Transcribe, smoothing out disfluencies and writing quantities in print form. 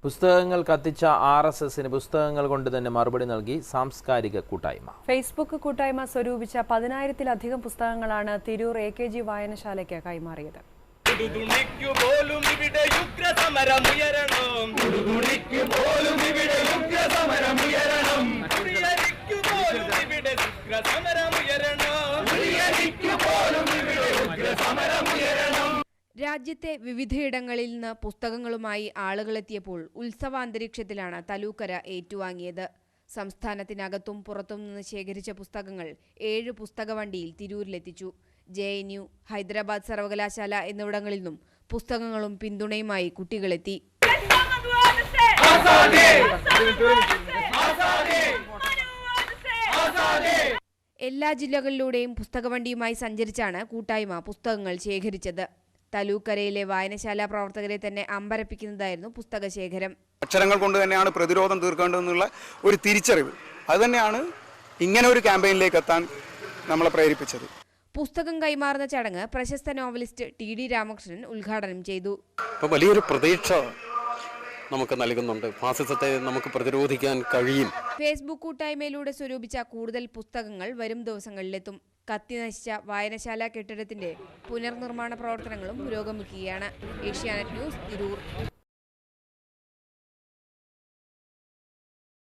പുസ്തകങ്ങൾ കത്തിച്ച RSSന് പുസ്തകങ്ങൾ കൊണ്ട് തന്നെ മറുപടി നൽകി സാംസ്കാരിക കൂട്ടായ്മ. ഫേസ്ബുക്ക് കൂട്ടായ്മ സ്വരൂപിച്ച 10,000-ലധികം പുസ്തകങ്ങളാണ് തിരൂർ AKG വായനശാലയ്ക്ക് കൈമാറിയത്. രാജ്യത്തെ വിവിധയിടങ്ങളിൽ നിന്ന് പുസ്തകങ്ങളുമായി ആളുകളെത്തിയപ്പോൾ ഉത്സവാന്തരീക്ഷത്തിലാണ് തലൂക്കര ഏറ്റുവാങ്ങിയത്. സംസ്ഥാനത്തിനകത്തും പുറത്തും നിന്ന് ശേഖരിച്ച പുസ്തകങ്ങൾ 7 പുസ്തകവണ്ടിയിൽ തിരൂരിലെത്തിച്ചു. JNU, ഹൈദരാബാദ് സർവകലാശാല എന്നിവിടങ്ങളിൽ നിന്നും പുസ്തകങ്ങളും പിന്തുണയുമായി കുട്ടികളെത്തി. എല്ലാ ജില്ലകളിലൂടെയും പുസ്തകവണ്ടിയുമായി സഞ്ചരിച്ചാണ് കൂട്ടായ്മ പുസ്തകങ്ങൾ ശേഖരിച്ചത്. തലൂക്കരയിലെ വായനശാല പ്രവർത്തകരെ തന്നെ അമ്പരപ്പിക്കുന്നതായിരുന്നു പുസ്തക ശേഖരം. അക്ഷരങ്ങൾ കൊണ്ട് തന്നെയാണ് പ്രതിരോധം തീർക്കേണ്ടതെന്നുള്ള ഒരു തിരിച്ചറിവ് അതുതന്നെയാണ് ഇങ്ങനെ ഒരു ക്യാമ്പയിനിലേക്ക് എത്താൻ നമ്മളെ പ്രേരിപ്പിച്ചത്. പുസ്തകം കൈമാറുന്ന ചടങ്ങ് പ്രശസ്ത നോവലിസ്റ്റ് TD രാമകൃഷ്ണൻ ഉദ്ഘാടനം ചെയ്തു. വലിയൊരു പ്രതീക്ഷ നമുക്ക് നൽകുന്നുണ്ട്. ഫാസിസത്തെ നമുക്ക് പ്രതിരോധിക്കാൻ കഴിയും. ഫേസ്ബുക്ക് കൂട്ടായ്മയിലൂടെ സ്വരൂപിച്ച കൂടുതൽ പുസ്തകങ്ങൾ വരും ദിവസങ്ങളിലെത്തും. കത്തിനശിച്ച വായനശാല കെട്ടിടത്തിന്റെ പുനർനിർമ്മാണ പ്രവർത്തനങ്ങളും പുരോഗമിക്കുകയാണ്. ഏഷ്യാനെറ്റ് ന്യൂസ്, തിരൂർ.